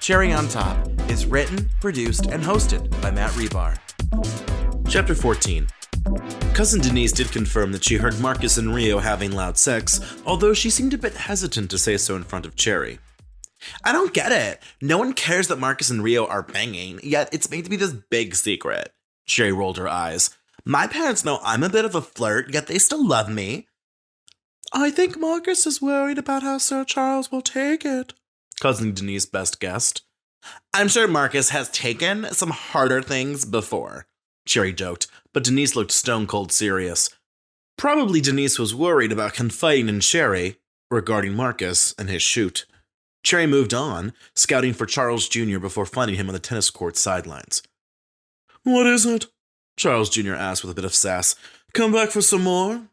Cherry on Top is written, produced, and hosted by Matt Rebar. Chapter 14. Cousin Denise did confirm that she heard Marcus and Rio having loud sex, although she seemed a bit hesitant to say so in front of Cherry. I don't get it. No one cares that Marcus and Rio are banging, yet it's made to be this big secret. Cherry rolled her eyes. My parents know I'm a bit of a flirt, yet they still love me. I think Marcus is worried about how Sir Charles will take it, Cousin Denise best guessed. I'm sure Marcus has taken some harder things before, Cherry joked, but Denise looked stone cold serious. Probably Denise was worried about confiding in Cherry regarding Marcus and his shoot. Cherry moved on, scouting for Charles Jr. before finding him on the tennis court sidelines. What is it? Charles Jr. asked with a bit of sass. Come back for some more?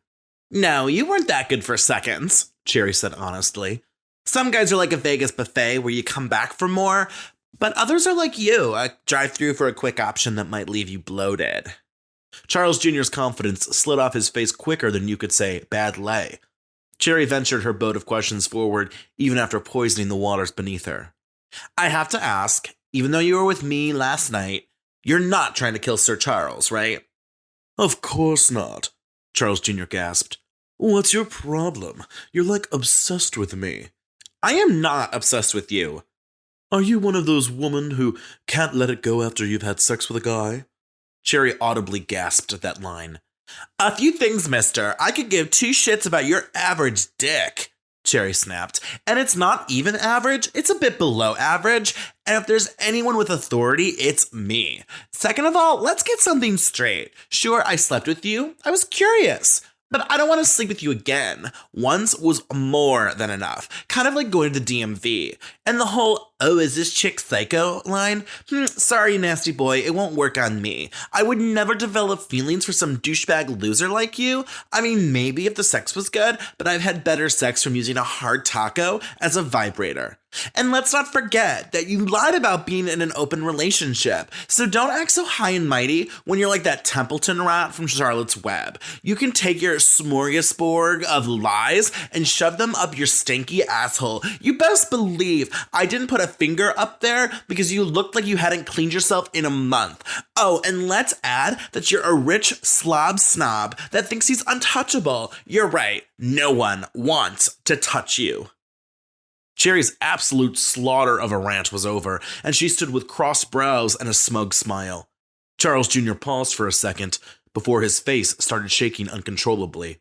No, you weren't that good for seconds, Cherry said honestly. Some guys are like a Vegas buffet where you come back for more, but others are like you, a drive-through for a quick option that might leave you bloated. Charles Jr.'s confidence slid off his face quicker than you could say bad lay. Cherry ventured her boat of questions forward, even after poisoning the waters beneath her. I have to ask, even though you were with me last night, you're not trying to kill Sir Charles, right? Of course not, Charles Jr. gasped. What's your problem? You're like obsessed with me. I am not obsessed with you. Are you one of those women who can't let it go after you've had sex with a guy? Cherry audibly gasped at that line. A few things, mister. I could give two shits about your average dick, Cherry snapped. And it's not even average, it's a bit below average. And if there's anyone with authority, it's me. Second of all, let's get something straight. Sure, I slept with you. I was curious. But I don't want to sleep with you again. Once was more than enough. Kind of like going to the DMV. And the whole, oh, is this chick psycho line? Sorry, nasty boy, it won't work on me. I would never develop feelings for some douchebag loser like you. I mean, maybe if the sex was good, but I've had better sex from using a hard taco as a vibrator. And let's not forget that you lied about being in an open relationship. So don't act so high and mighty when you're like that Templeton rat from Charlotte's Web. You can take your smorgasbord of lies and shove them up your stinky asshole. You best believe I didn't put a finger up there because you looked like you hadn't cleaned yourself in a month. Oh, and let's add that you're a rich slob snob that thinks he's untouchable. You're right. No one wants to touch you. Cherry's absolute slaughter of a rant was over, and she stood with crossed brows and a smug smile. Charles Jr. paused for a second before his face started shaking uncontrollably.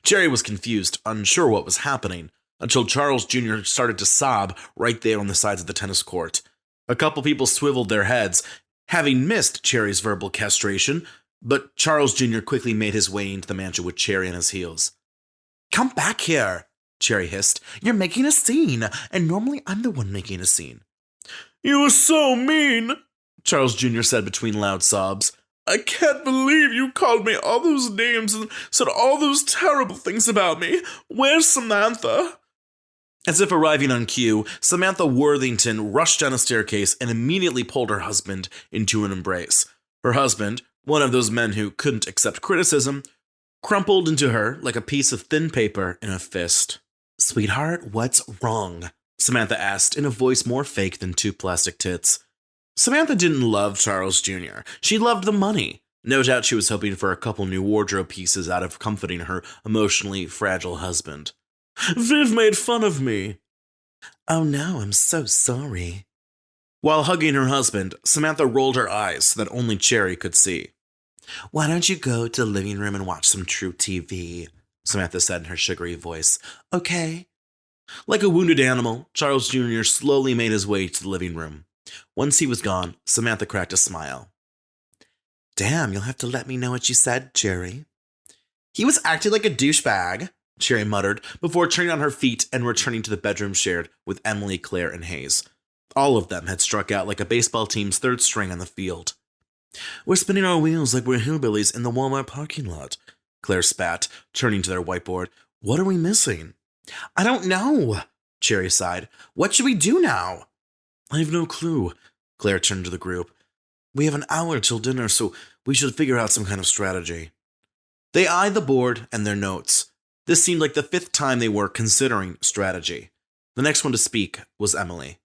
Cherry was confused, unsure what was happening, until Charles Jr. started to sob right there on the sides of the tennis court. A couple people swiveled their heads, having missed Cherry's verbal castration, but Charles Jr. quickly made his way into the mansion with Cherry on his heels. Come back here, Cherry hissed. You're making a scene, and normally I'm the one making a scene. You were so mean, Charles Jr. said between loud sobs. I can't believe you called me all those names and said all those terrible things about me. Where's Samantha? As if arriving on cue, Samantha Worthington rushed down a staircase and immediately pulled her husband into an embrace. Her husband, one of those men who couldn't accept criticism, crumpled into her like a piece of thin paper in a fist. Sweetheart, what's wrong? Samantha asked in a voice more fake than two plastic tits. Samantha didn't love Charles Jr. She loved the money. No doubt she was hoping for a couple new wardrobe pieces out of comforting her emotionally fragile husband. Viv made fun of me. Oh no, I'm so sorry. While hugging her husband, Samantha rolled her eyes so that only Cherry could see. Why don't you go to the living room and watch some true TV? Samantha said in her sugary voice. Okay. Like a wounded animal, Charles Jr. slowly made his way to the living room. Once he was gone, Samantha cracked a smile. Damn, you'll have to let me know what you said, Cherry. He was acting like a douchebag, Cherry muttered, before turning on her feet and returning to the bedroom shared with Emily, Claire, and Hayes. All of them had struck out like a baseball team's third string on the field. We're spinning our wheels like we're hillbillies in the Walmart parking lot, Claire spat, turning to their whiteboard. What are we missing? I don't know, Cherry sighed. What should we do now? I have no clue, Claire turned to the group. We have an hour till dinner, so we should figure out some kind of strategy. They eyed the board and their notes. This seemed like the fifth time they were considering strategy. The next one to speak was Emily.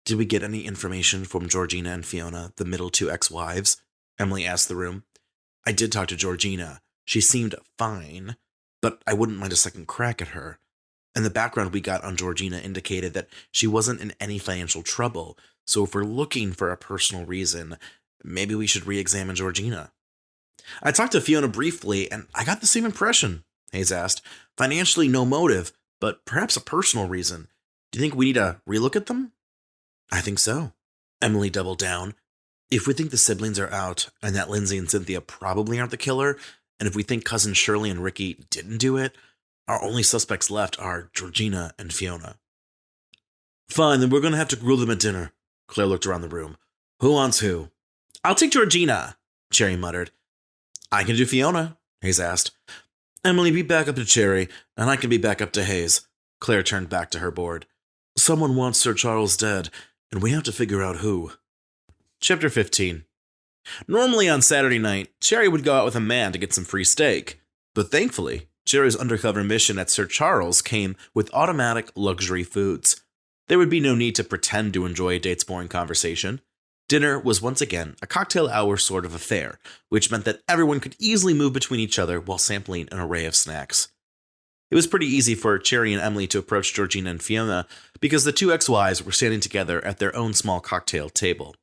Did we get any information from Georgina and Fiona, the middle two ex-wives? Emily asked the room. I did talk to Georgina. She seemed fine, but I wouldn't mind a second crack at her. And the background we got on Georgina indicated that she wasn't in any financial trouble, so if we're looking for a personal reason, maybe we should re-examine Georgina. I talked to Fiona briefly, and I got the same impression, Hayes asked. Financially, no motive, but perhaps a personal reason. Do you think we need to relook at them? I think so. Emily doubled down. If we think the siblings are out, and that Lindsay and Cynthia probably aren't the killer, and if we think cousin Shirley and Ricky didn't do it, our only suspects left are Georgina and Fiona. Fine, then we're going to have to grill them at dinner. Claire looked around the room. Who wants who? I'll take Georgina, Cherry muttered. I can do Fiona, Hayes asked. Emily, be back up to Cherry, and I can be back up to Hayes. Claire turned back to her board. Someone wants Sir Charles dead, and we have to figure out who. Chapter 15. Normally on Saturday night, Cherry would go out with a man to get some free steak. But thankfully, Cherry's undercover mission at Sir Charles came with automatic luxury foods. There would be no need to pretend to enjoy a date's boring conversation. Dinner was once again a cocktail hour sort of affair, which meant that everyone could easily move between each other while sampling an array of snacks. It was pretty easy for Cherry and Emily to approach Georgina and Fiona because the two ex-wives were standing together at their own small cocktail table.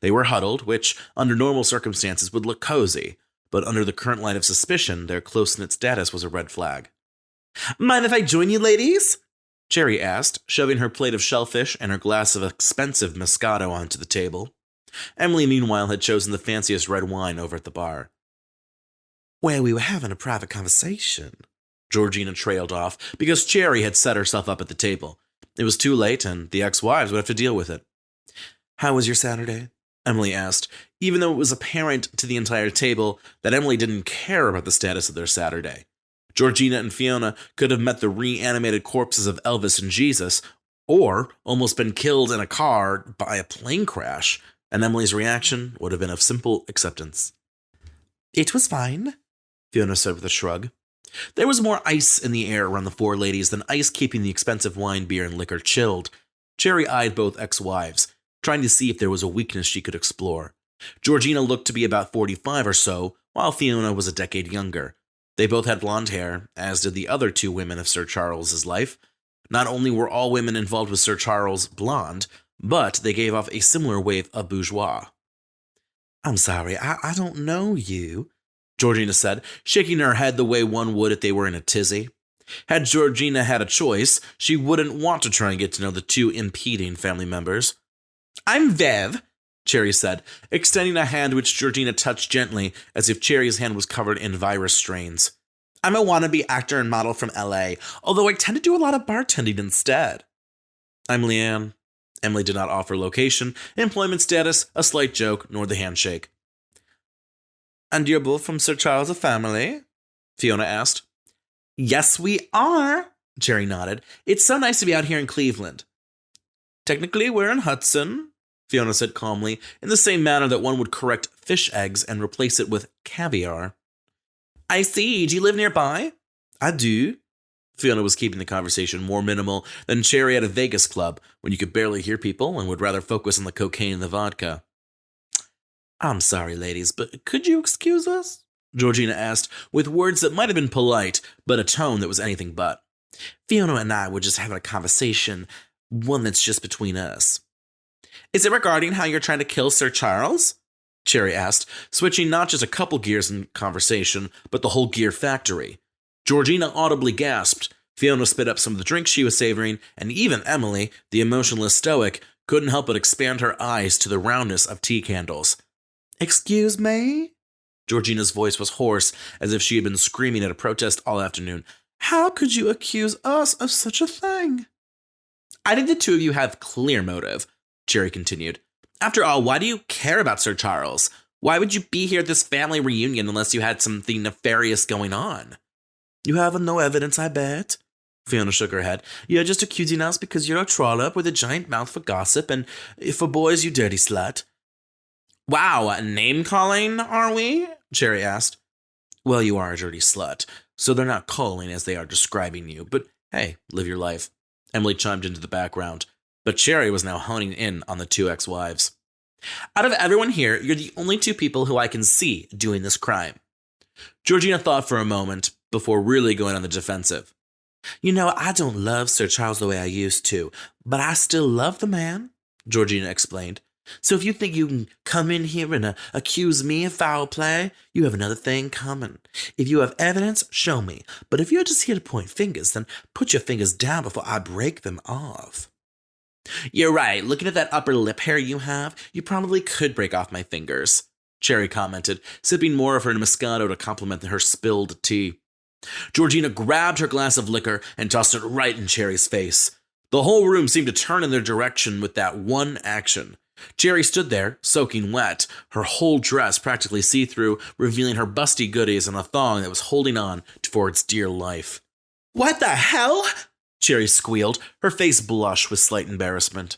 They were huddled, which, under normal circumstances, would look cozy, but under the current light of suspicion, their close-knit status was a red flag. Mind if I join you, ladies? Cherry asked, shoving her plate of shellfish and her glass of expensive Moscato onto the table. Emily, meanwhile, had chosen the fanciest red wine over at the bar. Well, we were having a private conversation. Georgina trailed off because Cherry had set herself up at the table. It was too late, and the ex-wives would have to deal with it. How was your Saturday? Emily asked, even though it was apparent to the entire table that Emily didn't care about the status of their Saturday. Georgina and Fiona could have met the reanimated corpses of Elvis and Jesus, or almost been killed in a car by a plane crash, and Emily's reaction would have been of simple acceptance. It was fine, Fiona said with a shrug. There was more ice in the air around the four ladies than ice keeping the expensive wine, beer, and liquor chilled. Cherry eyed both ex-wives, trying to see if there was a weakness she could explore. Georgina looked to be about 45 or so, while Fiona was a decade younger. They both had blonde hair, as did the other two women of Sir Charles's life. Not only were all women involved with Sir Charles blonde, but they gave off a similar wave of bourgeois. I'm sorry, I don't know you, Georgina said, shaking her head the way one would if they were in a tizzy. Had Georgina had a choice, she wouldn't want to try and get to know the two impeding family members. I'm Vev, Cherry said, extending a hand which Georgina touched gently as if Cherry's hand was covered in virus strains. I'm a wannabe actor and model from LA, although I tend to do a lot of bartending instead. I'm Leanne. Emily did not offer location, employment status, a slight joke, nor the handshake. And you're both from Sir Charles' family? Fiona asked. Yes, we are, Cherry nodded. It's so nice to be out here in Cleveland. Technically, we're in Hudson, Fiona said calmly, in the same manner that one would correct fish eggs and replace it with caviar. I see. Do you live nearby? I do. Fiona was keeping the conversation more minimal than Cherry at a Vegas club, when you could barely hear people and would rather focus on the cocaine and the vodka. I'm sorry, ladies, but could you excuse us? Georgina asked, with words that might have been polite, but a tone that was anything but. Fiona and I were just having a conversation, one that's just between us. Is it regarding how you're trying to kill Sir Charles? Cherry asked, switching not just a couple gears in conversation, but the whole gear factory. Georgina audibly gasped. Fiona spit up some of the drinks she was savoring, and even Emily, the emotionless stoic, couldn't help but expand her eyes to the roundness of tea candles. Excuse me? Georgina's voice was hoarse, as if she had been screaming at a protest all afternoon. How could you accuse us of such a thing? I think the two of you have clear motive, Cherry continued. After all, why do you care about Sir Charles? Why would you be here at this family reunion unless you had something nefarious going on? You have no evidence, I bet. Fiona shook her head. You're just accusing us because you're a trollop with a giant mouth for gossip and for boys, you dirty slut. Wow, name-calling, are we? Cherry asked. Well, you are a dirty slut, so they're not calling as they are describing you, but hey, live your life. Emily chimed into the background. But Cherry was now honing in on the two ex-wives. "Out of everyone here, you're the only two people who I can see doing this crime." Georgina thought for a moment before really going on the defensive. "You know, I don't love Sir Charles the way I used to, but I still love the man," Georgina explained. "So if you think you can come in here and accuse me of foul play, you have another thing coming. If you have evidence, show me. But if you're just here to point fingers, then put your fingers down before I break them off." "You're right. Looking at that upper lip hair you have, you probably could break off my fingers," Cherry commented, sipping more of her Moscato to complement her spilled tea. Georgina grabbed her glass of liquor and tossed it right in Cherry's face. The whole room seemed to turn in their direction with that one action. Cherry stood there, soaking wet, her whole dress practically see-through, revealing her busty goodies and a thong that was holding on for its dear life. "What the hell?" Cherry squealed, her face blush with slight embarrassment.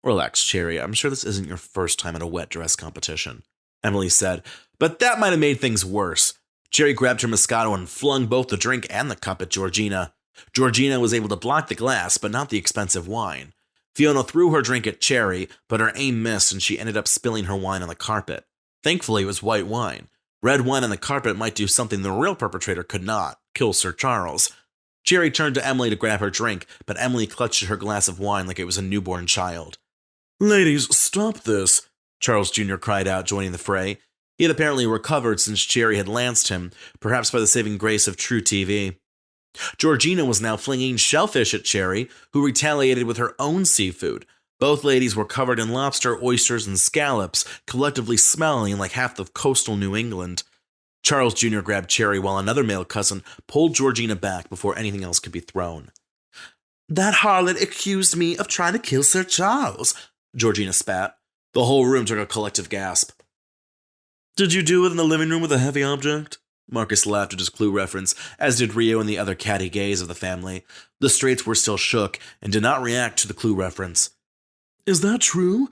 "Relax, Cherry. I'm sure this isn't your first time at a wet dress competition," Emily said, but that might have made things worse. Cherry grabbed her Moscato and flung both the drink and the cup at Georgina. Georgina was able to block the glass, but not the expensive wine. Fiona threw her drink at Cherry, but her aim missed and she ended up spilling her wine on the carpet. Thankfully, it was white wine. Red wine on the carpet might do something the real perpetrator could not, kill Sir Charles. Cherry turned to Emily to grab her drink, but Emily clutched at her glass of wine like it was a newborn child. "Ladies, stop this," Charles Jr. cried out, joining the fray. He had apparently recovered since Cherry had lanced him, perhaps by the saving grace of true TV. Georgina was now flinging shellfish at Cherry, who retaliated with her own seafood. Both ladies were covered in lobster, oysters, and scallops, collectively smelling like half of coastal New England. Charles Jr. grabbed Cherry while another male cousin pulled Georgina back before anything else could be thrown. "That harlot accused me of trying to kill Sir Charles," Georgina spat. The whole room took a collective gasp. "Did you do it in the living room with a heavy object?" Marcus laughed at his Clue reference, as did Rio and the other catty gays of the family. The Straights were still shook and did not react to the Clue reference. "Is that true?"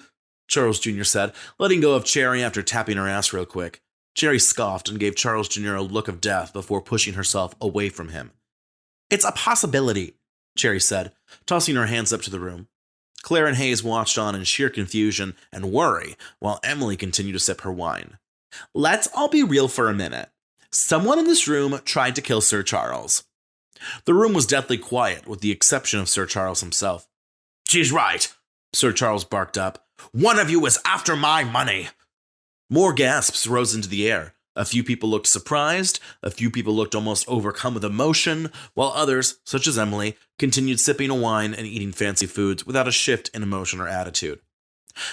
Charles Jr. said, letting go of Cherry after tapping her ass real quick. Cherry scoffed and gave Charles Jr. a look of death before pushing herself away from him. "It's a possibility," Cherry said, tossing her hands up to the room. Claire and Hayes watched on in sheer confusion and worry, while Emily continued to sip her wine. "Let's all be real for a minute. Someone in this room tried to kill Sir Charles." The room was deathly quiet, with the exception of Sir Charles himself. "She's right," Sir Charles barked up. "One of you is after my money." More gasps rose into the air. A few people looked surprised, a few people looked almost overcome with emotion, while others, such as Emily, continued sipping a wine and eating fancy foods without a shift in emotion or attitude.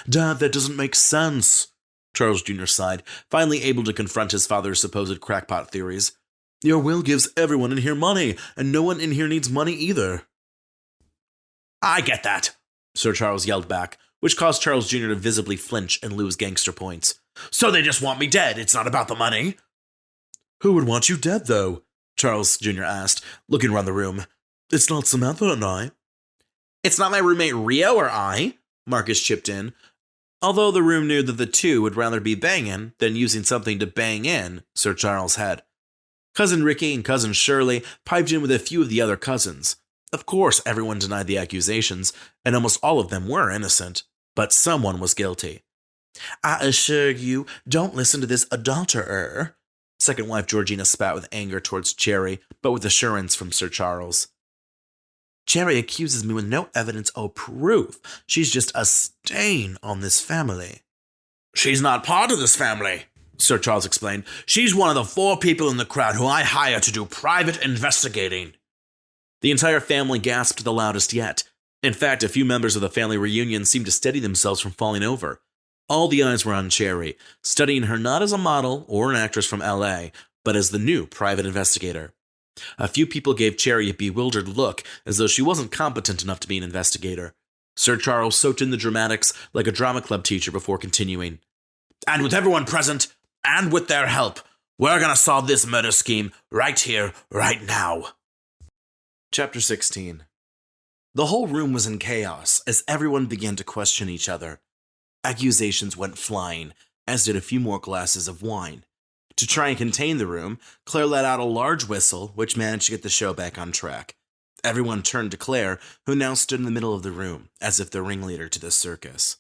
"Dad, that doesn't make sense," Charles Jr. sighed, finally able to confront his father's supposed crackpot theories. "Your will gives everyone in here money, and no one in here needs money either." "I get that," Sir Charles yelled back, which caused Charles Jr. to visibly flinch and lose gangster points. "So they just want me dead, it's not about the money?" "Who would want you dead, though?" Charles Jr. asked, looking around the room. "It's not Samantha and I." "It's not my roommate Rio or I," Marcus chipped in, although the room knew that the two would rather be banging than using something to bang in Sir Charles' head. Cousin Ricky and Cousin Shirley piped in with a few of the other cousins. Of course, everyone denied the accusations, and almost all of them were innocent, but someone was guilty. "I assure you, don't listen to this adulterer," second wife Georgina spat with anger towards Cherry, but with assurance from Sir Charles. "Cherry accuses me with no evidence or proof. She's just a stain on this family." "She's not part of this family," Sir Charles explained. "She's one of the 4 people in the crowd who I hire to do private investigating." The entire family gasped the loudest yet. In fact, a few members of the family reunion seemed to steady themselves from falling over. All the eyes were on Cherry, studying her not as a model or an actress from LA, but as the new private investigator. A few people gave Cherry a bewildered look, as though she wasn't competent enough to be an investigator. Sir Charles soaked in the dramatics like a drama club teacher before continuing. "And with everyone present, and with their help, we're gonna solve this murder scheme right here, right now." Chapter 16. The whole room was in chaos as everyone began to question each other. Accusations went flying, as did a few more glasses of wine. To try and contain the room, Claire let out a large whistle, which managed to get the show back on track. Everyone turned to Claire, who now stood in the middle of the room, as if the ringleader to this circus.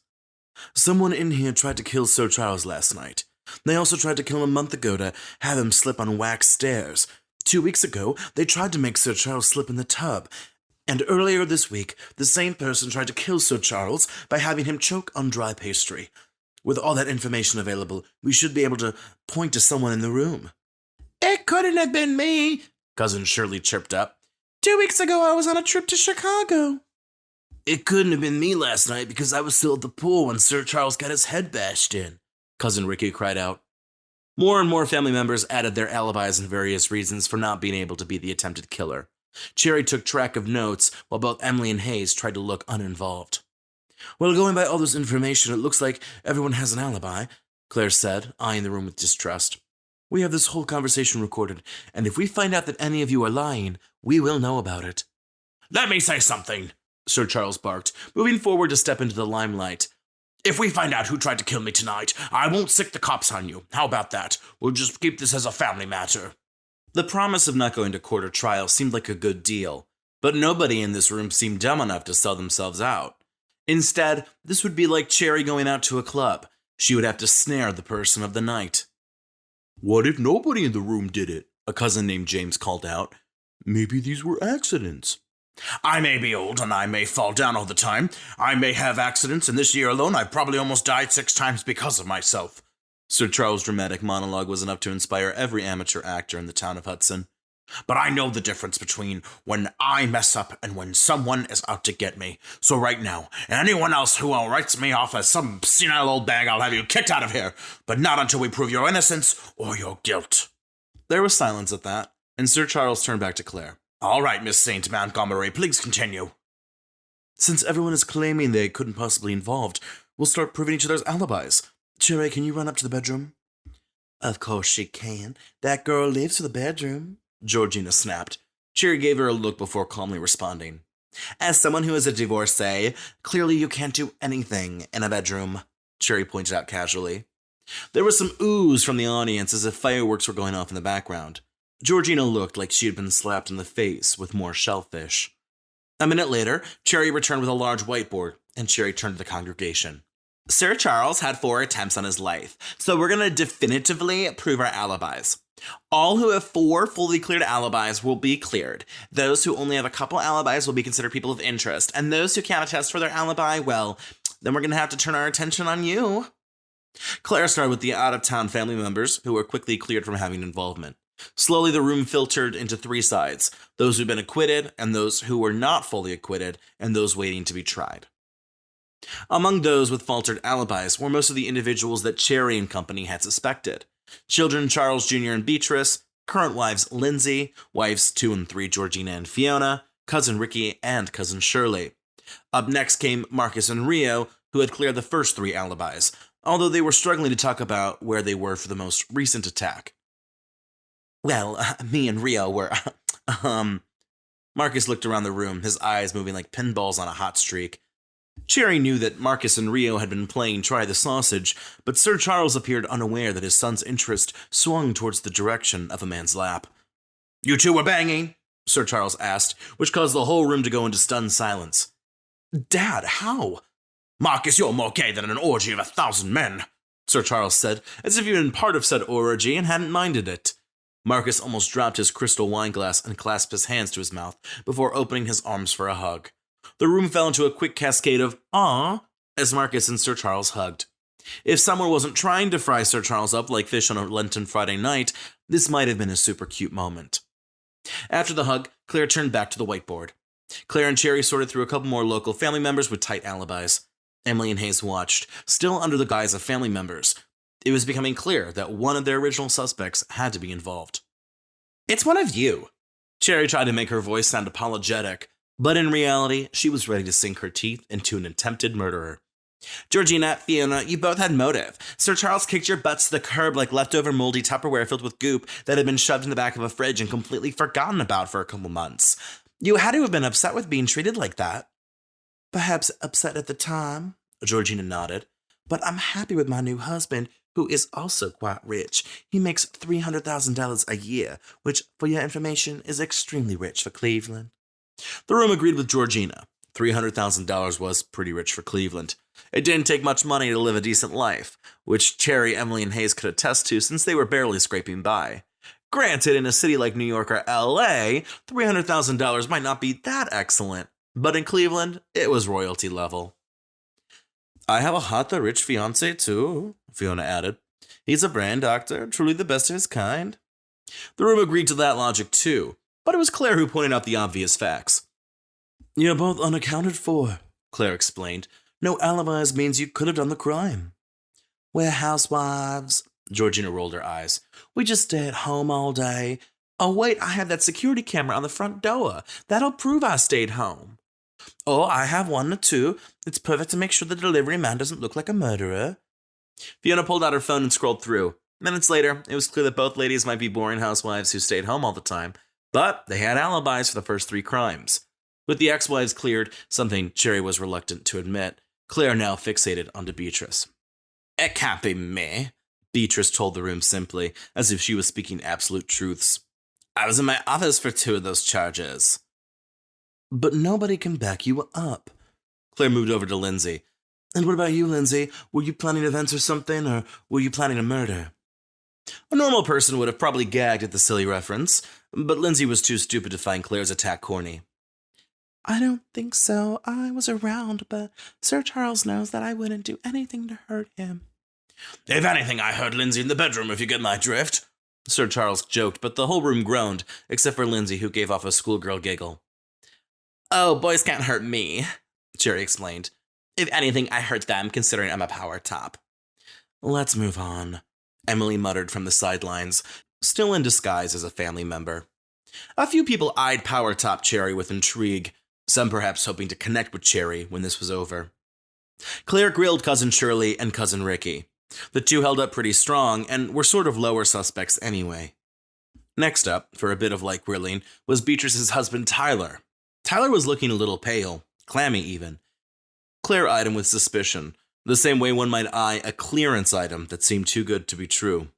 Someone in here tried to kill Sir Charles last night. They also tried to kill him a month ago to have him slip on wax stairs. 2 weeks ago, they tried to make Sir Charles slip in the tub. And earlier this week, the same person tried to kill Sir Charles by having him choke on dry pastry. With all that information available, we should be able to point to someone in the room. It couldn't have been me, Cousin Shirley chirped up. 2 weeks ago, I was on a trip to Chicago. It couldn't have been me last night because I was still at the pool when Sir Charles got his head bashed in, Cousin Ricky cried out. More and more family members added their alibis and various reasons for not being able to be the attempted killer. Cherry took track of notes while both Emily and Hayes tried to look uninvolved. Well, going by all this information, it looks like everyone has an alibi, Claire said, eyeing the room with distrust. We have this whole conversation recorded, and if we find out that any of you are lying, we will know about it. Let me say something, Sir Charles barked, moving forward to step into the limelight. If we find out who tried to kill me tonight, I won't sick the cops on you. How about that? We'll just keep this as a family matter. The promise of not going to court or trial seemed like a good deal, but nobody in this room seemed dumb enough to sell themselves out. Instead, this would be like Cherry going out to a club. She would have to snare the person of the night. What if nobody in the room did it? A cousin named James called out. Maybe these were accidents. I may be old and I may fall down all the time. I may have accidents, and this year alone I've probably almost died 6 times because of myself. Sir Charles' dramatic monologue was enough to inspire every amateur actor in the town of Hudson. But I know the difference between when I mess up and when someone is out to get me. So right now, anyone else who writes me off as some senile old bag, I'll have you kicked out of here. But not until we prove your innocence or your guilt. There was silence at that, and Sir Charles turned back to Claire. All right, Miss St. Montgomery, please continue. Since everyone is claiming they couldn't possibly be involved, we'll start proving each other's alibis. Cherry, can you run up to the bedroom? Of course she can. That girl lives in the bedroom, Georgina snapped. Cherry gave her a look before calmly responding. As someone who is a divorcee, clearly you can't do anything in a bedroom, Cherry pointed out casually. There was some oohs from the audience as if fireworks were going off in the background. Georgina looked like she had been slapped in the face with more shellfish. A minute later, Cherry returned with a large whiteboard, and Cherry turned to the congregation. Sir Charles had 4 attempts on his life, so we're going to definitively prove our alibis. All who have 4 fully cleared alibis will be cleared. Those who only have a couple alibis will be considered people of interest, and those who can't attest for their alibi, well, then we're going to have to turn our attention on you. Claire started with the out-of-town family members, who were quickly cleared from having involvement. Slowly, the room filtered into 3 sides, those who'd been acquitted, and those who were not fully acquitted, and those waiting to be tried. Among those with faltered alibis were most of the individuals that Cherry and Company had suspected. Children Charles Jr. and Beatrice, current wives Lindsay, wives 2 and 3 Georgina and Fiona, cousin Ricky, and cousin Shirley. Up next came Marcus and Rio, who had cleared the first 3 alibis, although they were struggling to talk about where they were for the most recent attack. Well, me and Rio were, Marcus looked around the room, his eyes moving like pinballs on a hot streak. Cherry knew that Marcus and Rio had been playing Try the Sausage, but Sir Charles appeared unaware that his son's interest swung towards the direction of a man's lap. You 2 were banging? Sir Charles asked, which caused the whole room to go into stunned silence. Dad, how? Marcus, you're more gay than an orgy of 1,000 men, Sir Charles said, as if he'd been part of said orgy and hadn't minded it. Marcus almost dropped his crystal wine glass and clasped his hands to his mouth before opening his arms for a hug. The room fell into a quick cascade of "Aw" as Marcus and Sir Charles hugged. If someone wasn't trying to fry Sir Charles up like fish on a Lenten Friday night, this might have been a super cute moment. After the hug, Claire turned back to the whiteboard. Claire and Cherry sorted through a couple more local family members with tight alibis. Emily and Hayes watched, still under the guise of family members. It was becoming clear that one of their original suspects had to be involved. It's one of you. Cherry tried to make her voice sound apologetic, but in reality, she was ready to sink her teeth into an attempted murderer. Georgina, Fiona, you both had motive. Sir Charles kicked your butts to the curb like leftover moldy Tupperware filled with goop that had been shoved in the back of a fridge and completely forgotten about for a couple months. You had to have been upset with being treated like that. Perhaps upset at the time, Georgina nodded, but I'm happy with my new husband, who is also quite rich. He makes $300,000 a year, which, for your information, is extremely rich for Cleveland. The room agreed with Georgina. $300,000 was pretty rich for Cleveland. It didn't take much money to live a decent life, which Cherry, Emily, and Hayes could attest to since they were barely scraping by. Granted, in a city like New York or LA, $300,000 might not be that excellent, but in Cleveland, it was royalty level. I have a hot, rich fiancé too, Fiona added. He's a brain doctor, truly the best of his kind. The room agreed to that logic too, but it was Claire who pointed out the obvious facts. You're both unaccounted for, Claire explained. No alibis means you could have done the crime. We're housewives, Georgina rolled her eyes. We just stay at home all day. Oh, wait, I have that security camera on the front door. That'll prove I stayed home. Oh, I have one too. It's perfect to make sure the delivery man doesn't look like a murderer. Fiona pulled out her phone and scrolled through. Minutes later, it was clear that both ladies might be boring housewives who stayed home all the time, but they had alibis for the first 3 crimes. With the ex-wives cleared, something Cherry was reluctant to admit, Claire now fixated onto Beatrice. It can't be me, Beatrice told the room simply, as if she was speaking absolute truths. I was in my office for 2 of those charges. But nobody can back you up. Claire moved over to Lindsay. And what about you, Lindsay? Were you planning events or something, or were you planning a murder? A normal person would have probably gagged at the silly reference, but Lindsay was too stupid to find Claire's attack corny. I don't think so. I was around, but Sir Charles knows that I wouldn't do anything to hurt him. If anything, I heard Lindsay in the bedroom, if you get my drift. Sir Charles joked, but the whole room groaned, except for Lindsay, who gave off a schoolgirl giggle. Oh, boys can't hurt me, Cherry explained. If anything, I hurt them, considering I'm a power top. Let's move on, Emily muttered from the sidelines, still in disguise as a family member. A few people eyed power top Cherry with intrigue, some perhaps hoping to connect with Cherry when this was over. Claire grilled Cousin Shirley and Cousin Ricky. The two held up pretty strong and were sort of lower suspects anyway. Next up, for a bit of light grilling, was Beatrice's husband Tyler. Tyler was looking a little pale, clammy even. Claire eyed him with suspicion, the same way one might eye a clearance item that seemed too good to be true.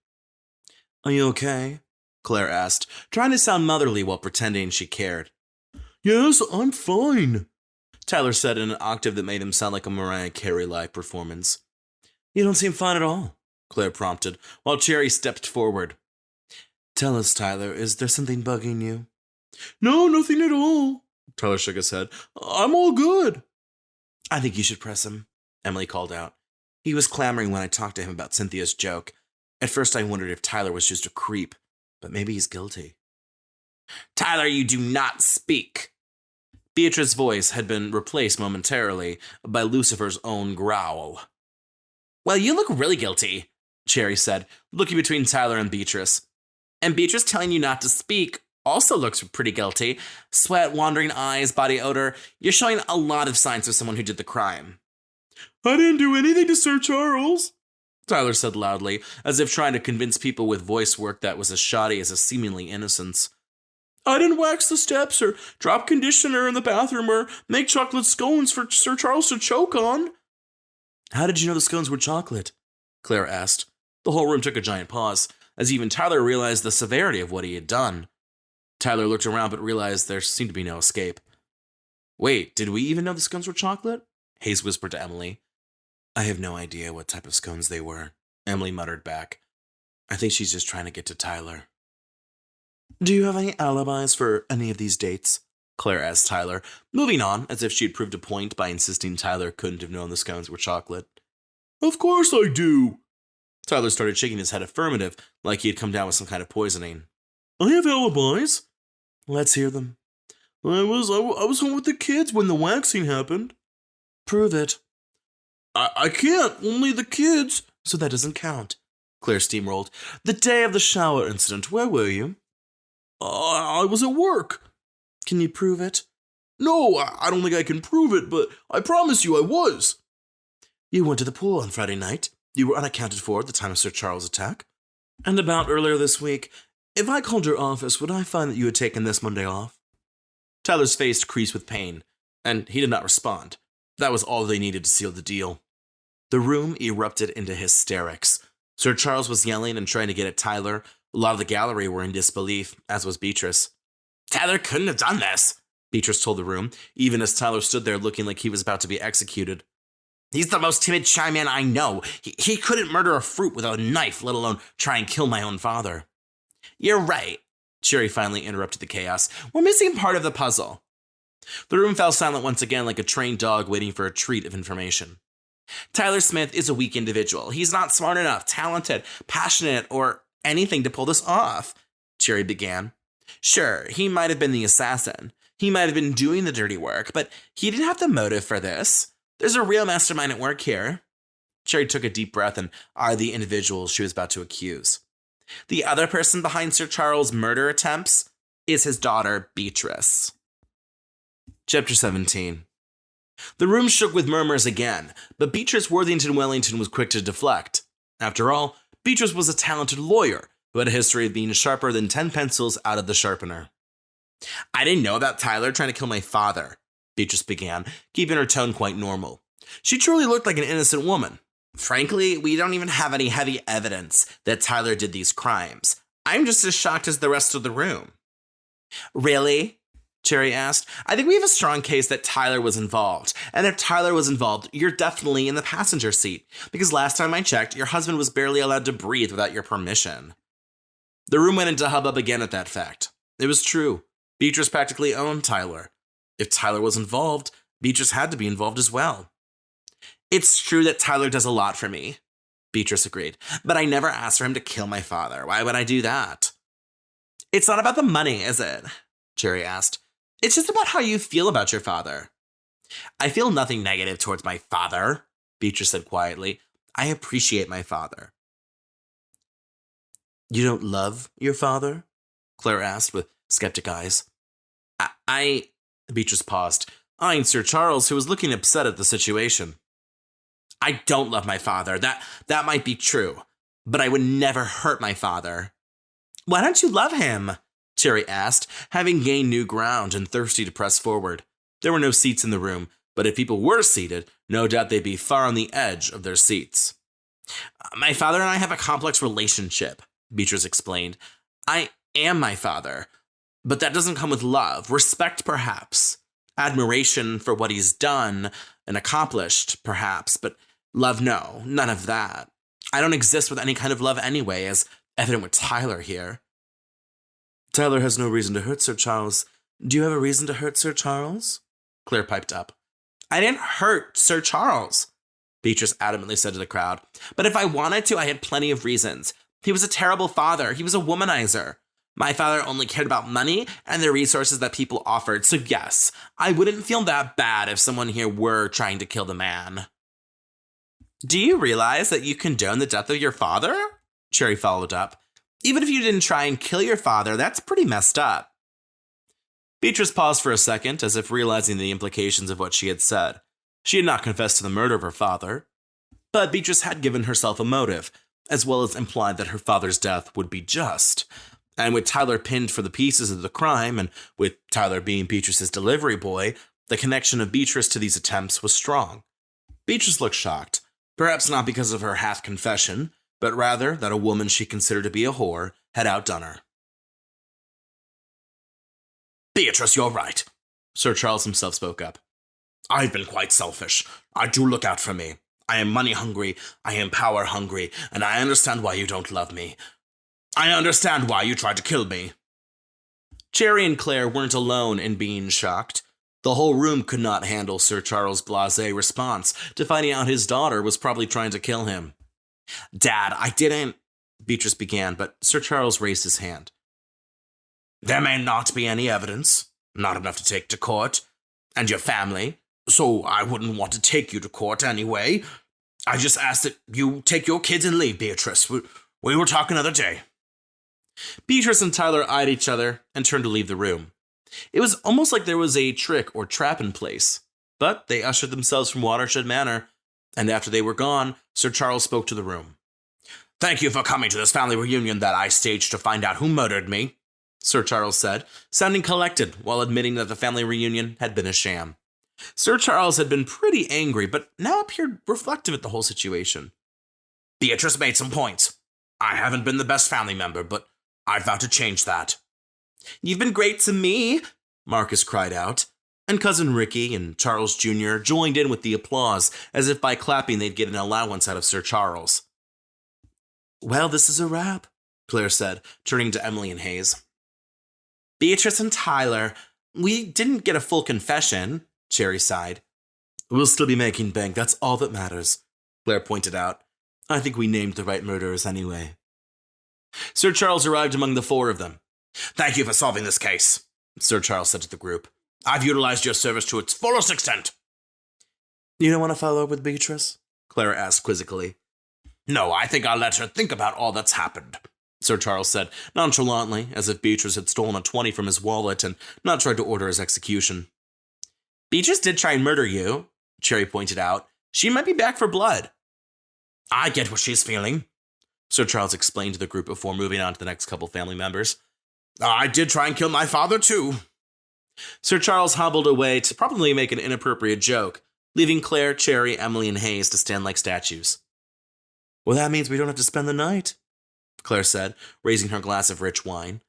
Are you okay? Claire asked, trying to sound motherly while pretending she cared. Yes, I'm fine, Tyler said in an octave that made him sound like a Mariah Carey-like performance. You don't seem fine at all, Claire prompted, while Cherry stepped forward. Tell us, Tyler, is there something bugging you? No, nothing at all, Tyler shook his head. I'm all good. I think you should press him, Emily called out. He was clamoring when I talked to him about Cynthia's joke. At first I wondered if Tyler was just a creep, but maybe he's guilty. Tyler, you do not speak. Beatrice's voice had been replaced momentarily by Lucifer's own growl. Well, you look really guilty, Cherry said, looking between Tyler and Beatrice. And Beatrice telling you not to speak also looks pretty guilty. Sweat, wandering eyes, body odor. You're showing a lot of signs of someone who did the crime. I didn't do anything to Sir Charles, Tyler said loudly, as if trying to convince people with voice work that was as shoddy as his seemingly innocence. I didn't wax the steps or drop conditioner in the bathroom or make chocolate scones for Sir Charles to choke on. How did you know the scones were chocolate? Claire asked. The whole room took a giant pause, as even Tyler realized the severity of what he had done. Tyler looked around but realized there seemed to be no escape. Wait, did we even know the scones were chocolate? Hayes whispered to Emily. I have no idea what type of scones they were, Emily muttered back. I think she's just trying to get to Tyler. Do you have any alibis for any of these dates? Claire asked Tyler, moving on as if she had proved a point by insisting Tyler couldn't have known the scones were chocolate. Of course I do. Tyler started shaking his head affirmative, like he had come down with some kind of poisoning. I have alibis. Let's hear them. I was home with the kids when the waxing happened. Prove it. I can't, only the kids. So that doesn't count. Claire steamrolled. The day of the shower incident, where were you? I was at work. Can you prove it? No, I don't think I can prove it, but I promise you I was. You went to the pool on Friday night. You were unaccounted for at the time of Sir Charles' attack. And about earlier this week, if I called your office, would I find that you had taken this Monday off? Tyler's face creased with pain, and he did not respond. That was all they needed to seal the deal. The room erupted into hysterics. Sir Charles was yelling and trying to get at Tyler. A lot of the gallery were in disbelief, as was Beatrice. Tyler couldn't have done this, Beatrice told the room, even as Tyler stood there looking like he was about to be executed. He's the most timid shy man I know. He couldn't murder a fruit with a knife, let alone try and kill my own father. You're right, Cherry finally interrupted the chaos. We're missing part of the puzzle. The room fell silent once again like a trained dog waiting for a treat of information. Tyler Smith is a weak individual. He's not smart enough, talented, passionate, or anything to pull this off, Cherry began. Sure, he might have been the assassin. He might have been doing the dirty work, but he didn't have the motive for this. There's a real mastermind at work here. Cherry took a deep breath and eyed the individual she was about to accuse. The other person behind Sir Charles' murder attempts is his daughter, Beatrice. Chapter 17. The room shook with murmurs again, but Beatrice Worthington Wellington was quick to deflect. After all, Beatrice was a talented lawyer who had a history of being sharper than 10 pencils out of the sharpener. I didn't know about Tyler trying to kill my father, Beatrice began, keeping her tone quite normal. She truly looked like an innocent woman. Frankly, we don't even have any heavy evidence that Tyler did these crimes. I'm just as shocked as the rest of the room. Really? Cherry asked. I think we have a strong case that Tyler was involved. And if Tyler was involved, you're definitely in the passenger seat. Because last time I checked, your husband was barely allowed to breathe without your permission. The room went into hubbub again at that fact. It was true. Beatrice practically owned Tyler. If Tyler was involved, Beatrice had to be involved as well. It's true that Tyler does a lot for me, Beatrice agreed, but I never asked for him to kill my father. Why would I do that? It's not about the money, is it? Cherry asked. It's just about how you feel about your father. I feel nothing negative towards my father, Beatrice said quietly. I appreciate my father. You don't love your father? Claire asked with skeptic eyes. Beatrice paused, eyeing Sir Charles, who was looking upset at the situation. I don't love my father. That might be true, but I would never hurt my father. Why don't you love him? Cherry asked, having gained new ground and thirsty to press forward. There were no seats in the room, but if people were seated, no doubt they'd be far on the edge of their seats. My father and I have a complex relationship, Beatrice explained. I am my father, but that doesn't come with love. Respect, perhaps. Admiration for what he's done and accomplished, perhaps, but love, no, none of that. I don't exist with any kind of love anyway, as evident with Tyler here. Tyler has no reason to hurt Sir Charles. Do you have a reason to hurt Sir Charles? Claire piped up. I didn't hurt Sir Charles, Beatrice adamantly said to the crowd. But if I wanted to, I had plenty of reasons. He was a terrible father. He was a womanizer. My father only cared about money and the resources that people offered. So yes, I wouldn't feel that bad if someone here were trying to kill the man. Do you realize that you condone the death of your father? Cherry followed up. Even if you didn't try and kill your father, that's pretty messed up. Beatrice paused for a second, as if realizing the implications of what she had said. She had not confessed to the murder of her father, but Beatrice had given herself a motive, as well as implied that her father's death would be just. And with Tyler pinned for the pieces of the crime, and with Tyler being Beatrice's delivery boy, the connection of Beatrice to these attempts was strong. Beatrice looked shocked, perhaps not because of her half-confession, but rather that a woman she considered to be a whore had outdone her. Beatrice, you're right, Sir Charles himself spoke up. I've been quite selfish. I do look out for me. I am money-hungry, I am power-hungry, and I understand why you don't love me. I understand why you tried to kill me. Cherry and Claire weren't alone in being shocked. The whole room could not handle Sir Charles' blasé response to finding out his daughter was probably trying to kill him. Dad, I didn't, Beatrice began, but Sir Charles raised his hand. There may not be any evidence, not enough to take to court, and your family, so I wouldn't want to take you to court anyway. I just asked that you take your kids and leave, Beatrice. We will talk another day. Beatrice and Tyler eyed each other and turned to leave the room. It was almost like there was a trick or trap in place, but they ushered themselves from Watershed Manor, and after they were gone, Sir Charles spoke to the room. Thank you for coming to this family reunion that I staged to find out who murdered me, Sir Charles said, sounding collected while admitting that the family reunion had been a sham. Sir Charles had been pretty angry, but now appeared reflective at the whole situation. Beatrice made some points. I haven't been the best family member, but I've vowed to change that. You've been great to me, Marcus cried out, and Cousin Ricky and Charles Jr. joined in with the applause, as if by clapping they'd get an allowance out of Sir Charles. Well, this is a wrap, Claire said, turning to Emily and Hayes. Beatrice and Tyler, we didn't get a full confession, Cherry sighed. We'll still be making bank, that's all that matters, Claire pointed out. I think we named the right murderers anyway. Sir Charles arrived among the four of them. Thank you for solving this case, Sir Charles said to the group. I've utilized your service to its fullest extent. You don't want to follow up with Beatrice? Claire asked quizzically. No, I think I'll let her think about all that's happened, Sir Charles said, nonchalantly, as if Beatrice had stolen a 20 from his wallet and not tried to order his execution. Beatrice did try and murder you, Cherry pointed out. She might be back for blood. I get what she's feeling, Sir Charles explained to the group before moving on to the next couple family members. I did try and kill my father, too. Sir Charles hobbled away to probably make an inappropriate joke, leaving Claire, Cherry, Emily, and Hayes to stand like statues. Well, that means we don't have to spend the night, Claire said, raising her glass of rich wine.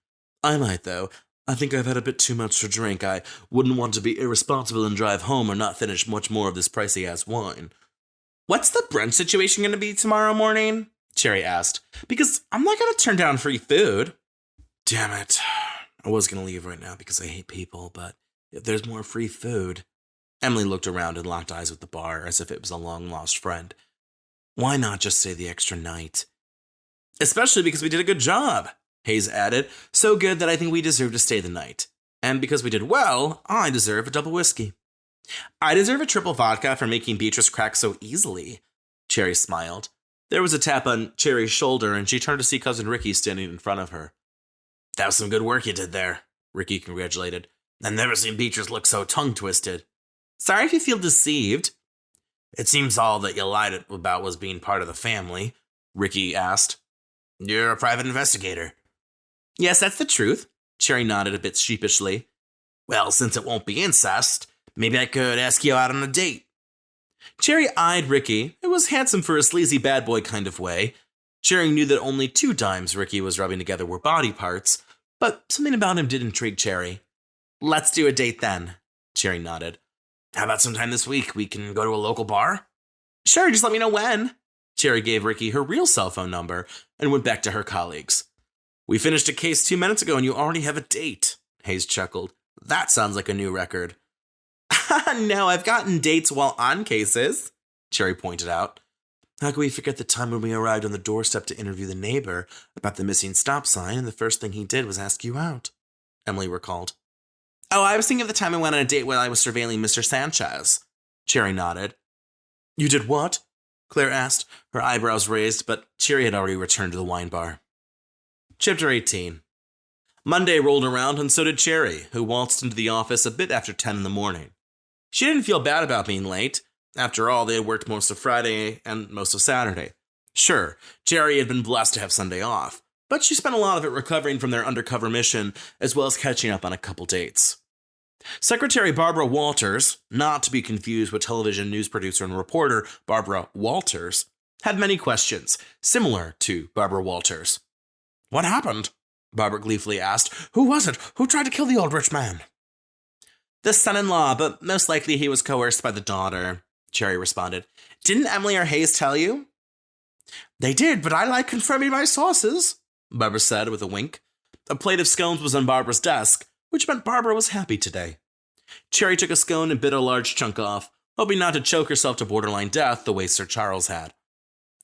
I might, though. I think I've had a bit too much to drink. I wouldn't want to be irresponsible and drive home or not finish much more of this pricey-ass wine. What's the brunch situation going to be tomorrow morning? Cherry asked. Because I'm not going to turn down free food. Damn it. I was going to leave right now because I hate people, but if there's more free food... Emily looked around and locked eyes with the bar as if it was a long-lost friend. Why not just stay the extra night? Especially because we did a good job, Hayes added. So good that I think we deserve to stay the night. And because we did well, I deserve a double whiskey. I deserve a triple vodka for making Beatrice crack so easily, Cherry smiled. There was a tap on Cherry's shoulder, and she turned to see Cousin Ricky standing in front of her. That was some good work you did there, Ricky congratulated. I've never seen Beatrice look so tongue-twisted. Sorry if you feel deceived. It seems all that you lied about was being part of the family, Ricky asked. You're a private investigator. Yes, that's the truth, Cherry nodded a bit sheepishly. Well, since it won't be incest, maybe I could ask you out on a date. Cherry eyed Ricky. It was handsome for a sleazy bad boy kind of way. Cherry knew that only 2 dimes Ricky was rubbing together were body parts, but something about him did intrigue Cherry. Let's do a date then, Cherry nodded. How about sometime this week? We can go to a local bar? Sure, just let me know when. Cherry gave Ricky her real cell phone number and went back to her colleagues. We finished a case 2 minutes ago and you already have a date, Hayes chuckled. That sounds like a new record. No, I've gotten dates while on cases, Cherry pointed out. How could we forget the time when we arrived on the doorstep to interview the neighbor about the missing stop sign and the first thing he did was ask you out? Emily recalled. Oh, I was thinking of the time I went on a date while I was surveilling Mr. Sanchez. Cherry nodded. You did what? Claire asked, her eyebrows raised, but Cherry had already returned to the wine bar. Chapter 18. Monday rolled around and so did Cherry, who waltzed into the office a bit after 10 in the morning. She didn't feel bad about being late. After all, they had worked most of Friday and most of Saturday. Sure, Cherry had been blessed to have Sunday off, but she spent a lot of it recovering from their undercover mission, as well as catching up on a couple dates. Secretary Barbara Walters, not to be confused with television news producer and reporter Barbara Walters, had many questions, similar to Barbara Walters. What happened? Barbara gleefully asked. Who was it? Who tried to kill the old rich man? The son-in-law, but most likely he was coerced by the daughter, Cherry responded. Didn't Emily or Hayes tell you? They did, but I like confirming my sources, Barbara said with a wink. A plate of scones was on Barbara's desk, which meant Barbara was happy today. Cherry took a scone and bit a large chunk off, hoping not to choke herself to borderline death the way Sir Charles had.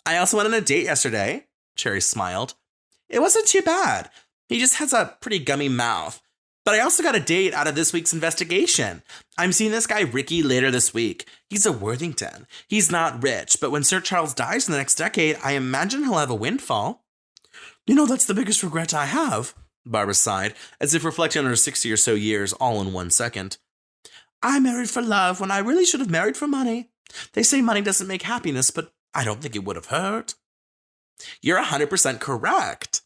I also went on a date yesterday, Cherry smiled. It wasn't too bad. He just has a pretty gummy mouth. But I also got a date out of this week's investigation. I'm seeing this guy Ricky later this week. He's a Worthington. He's not rich, but when Sir Charles dies in the next decade, I imagine he'll have a windfall. You know, that's the biggest regret I have, Barbara sighed, as if reflecting on her 60 or so years all in 1 second. I married for love when I really should have married for money. They say money doesn't make happiness, but I don't think it would have hurt. You're 100% correct.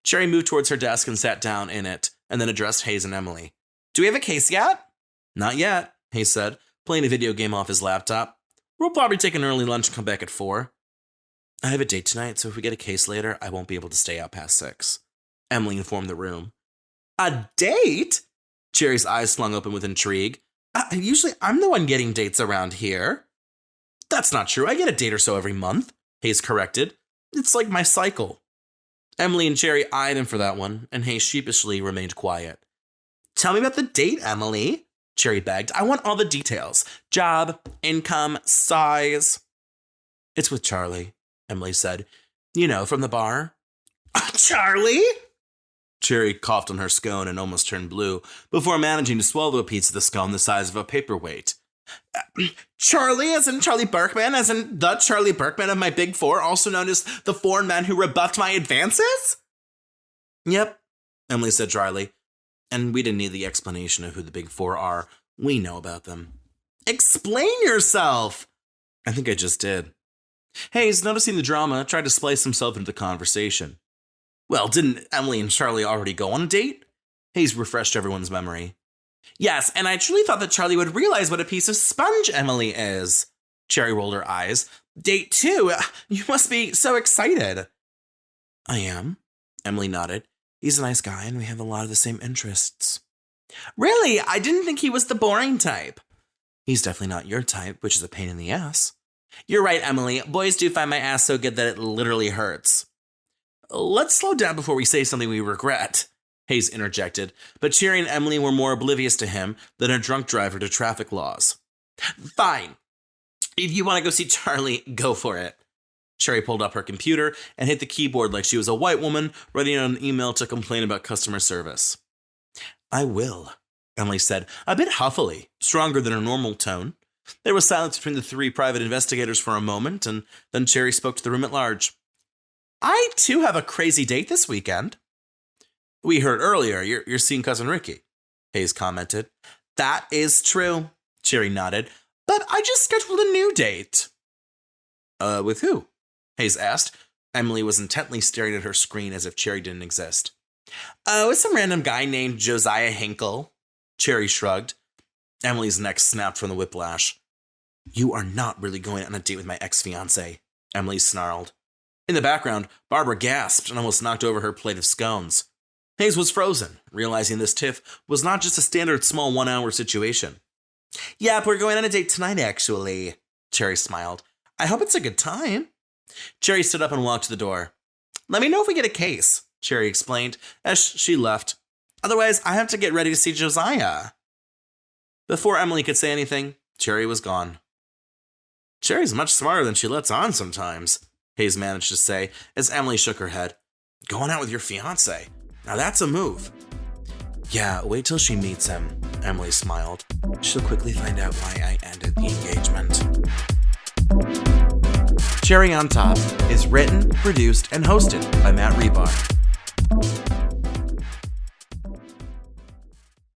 Cherry moved towards her desk and sat down in it, and then addressed Hayes and Emily. Do we have a case yet? Not yet, Hayes said, playing a video game off his laptop. We'll probably take an early lunch and come back at 4. I have a date tonight, so if we get a case later, I won't be able to stay out past 6. Emily informed the room. A date? Cherry's eyes flung open with intrigue. Usually I'm the one getting dates around here. That's not true. I get a date or so every month, Hayes corrected. It's like my cycle. Emily and Cherry eyed him for that one, and Hayes sheepishly remained quiet. Tell me about the date, Emily, Cherry begged. I want all the details. Job, income, size. It's with Charlie, Emily said. You know, from the bar. Charlie? Cherry coughed on her scone and almost turned blue before managing to swallow a piece of the scone the size of a paperweight. Charlie, as in Charlie Berkman, as in the Charlie Berkman of my Big Four, also known as the foreign man who rebuffed my advances? Yep, Emily said dryly. And we didn't need the explanation of who the Big Four are. We know about them. Explain yourself! I think I just did. Hayes, noticing the drama, tried to splice himself into the conversation. Well, didn't Emily and Charlie already go on a date? Hayes refreshed everyone's memory. Yes, and I truly thought that Charlie would realize what a piece of sponge Emily is. Cherry rolled her eyes. Date 2? You must be so excited. I am, Emily nodded. He's a nice guy and we have a lot of the same interests. Really? I didn't think he was the boring type. He's definitely not your type, which is a pain in the ass. You're right, Emily. Boys do find my ass so good that it literally hurts. Let's slow down before we say something we regret, Hayes interjected, but Cherry and Emily were more oblivious to him than a drunk driver to traffic laws. Fine. If you want to go see Charlie, go for it. Cherry pulled up her computer and hit the keyboard like she was a white woman writing an email to complain about customer service. I will, Emily said, a bit huffily, stronger than her normal tone. There was silence between the three private investigators for a moment, and then Cherry spoke to the room at large. I, too, have a crazy date this weekend. We heard earlier you're seeing Cousin Ricky, Hayes commented. That is true, Cherry nodded, but I just scheduled a new date. With who? Hayes asked. Emily was intently staring at her screen as if Cherry didn't exist. Oh, it's some random guy named Josiah Hinkle. Cherry shrugged. Emily's neck snapped from the whiplash. You are not really going on a date with my ex-fiancé, Emily snarled. In the background, Barbara gasped and almost knocked over her plate of scones. Hayes was frozen, realizing this tiff was not just a standard small 1-hour situation. Yep, we're going on a date tonight, actually, Cherry smiled. I hope it's a good time. Cherry stood up and walked to the door. Let me know if we get a case, Cherry explained as she left. Otherwise, I have to get ready to see Josiah. Before Emily could say anything, Cherry was gone. Cherry's much smarter than she lets on sometimes, Hayes managed to say as Emily shook her head. Going out with your fiancé. Now that's a move. Yeah, wait till she meets him, Emily smiled. She'll quickly find out why I ended the engagement. Cherry on Top is written, produced, and hosted by Matt Rebar.